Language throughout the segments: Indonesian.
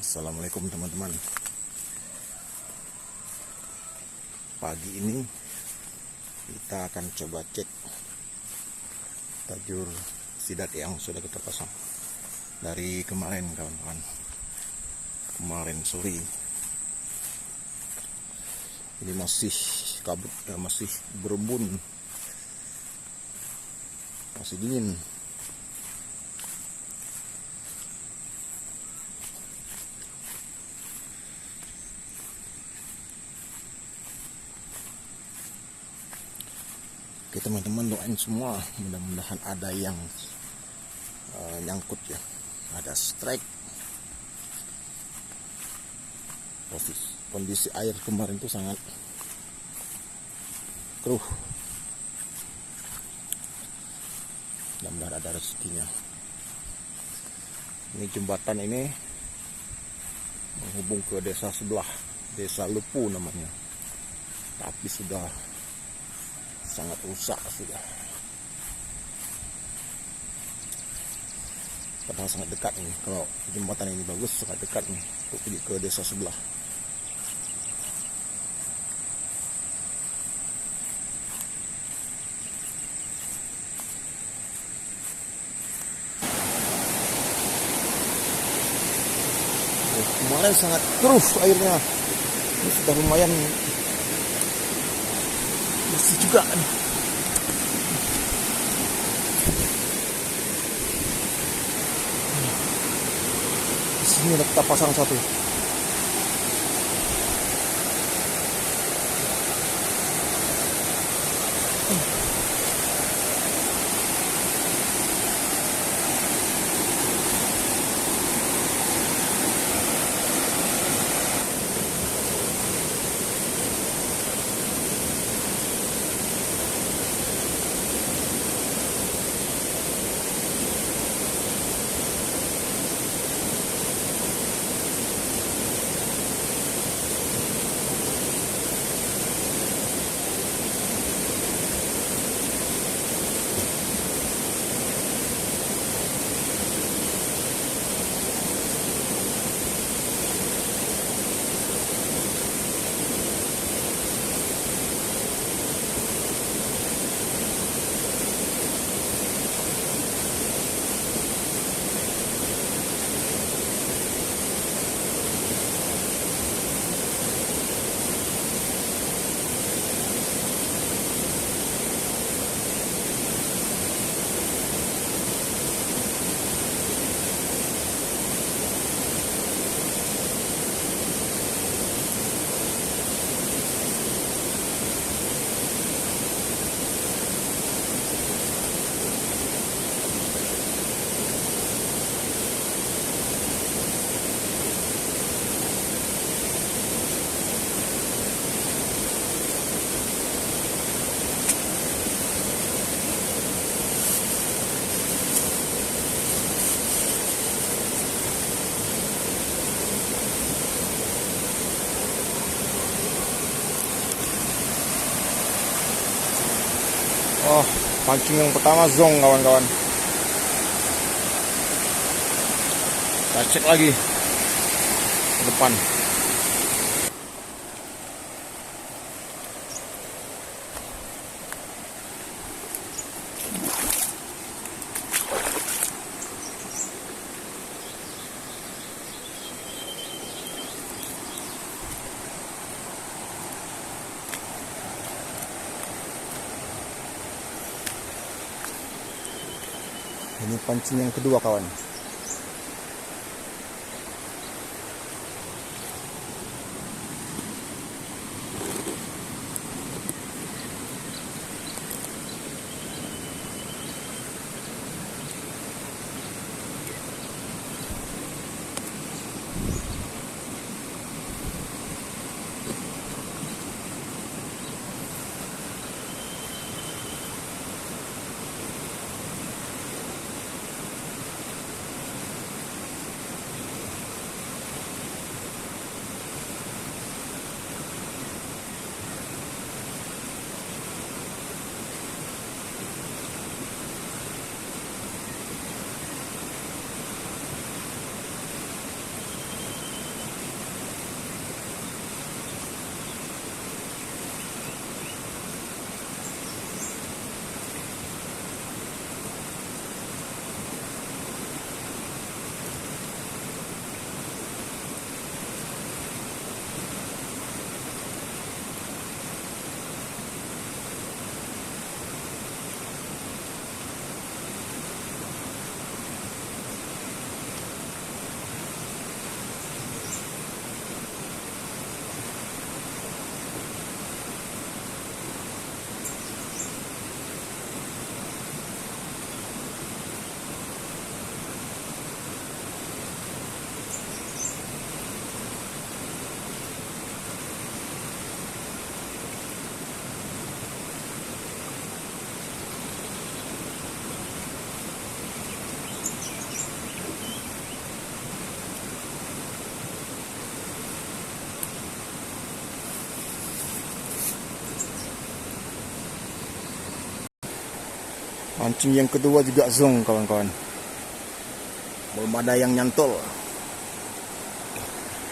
Assalamualaikum teman-teman. Pagi ini kita akan coba cek tajur sidat yang sudah kita pasang dari kemarin kawan-kawan. Kemarin sore ini masih kabut ya, masih berembun, masih dingin. Oke teman-teman, doain semua mudah-mudahan ada yang nyangkut ya, ada strike. Kondisi air kemarin itu sangat keruh, mudah-mudahan ada rezekinya. Ini jembatan ini menghubung ke desa sebelah, desa Lepu namanya, tapi sudah sangat rusak sudah. Padahal sangat dekat nih, kalau jembatan ini bagus sangat dekat nih untuk pergi ke desa sebelah. Kemarin sangat keruh airnya, ini sudah lumayan bersih juga nih. Di sini kita pasang satu. Oh, pancing yang pertama zong kawan-kawan. Kita cek lagi ke depan. Ini pancing yang kedua kawan. Pancing yang kedua juga zong kawan-kawan. Belum ada yang nyantol.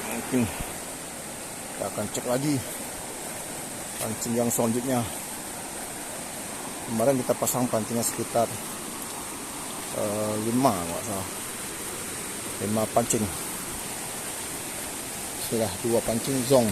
Mungkin kita akan cek lagi pancing yang selanjutnya. Kemarin kita pasang pancingnya sekitar 5 nggak salah. 5 pancing. Sudah 2 pancing zong.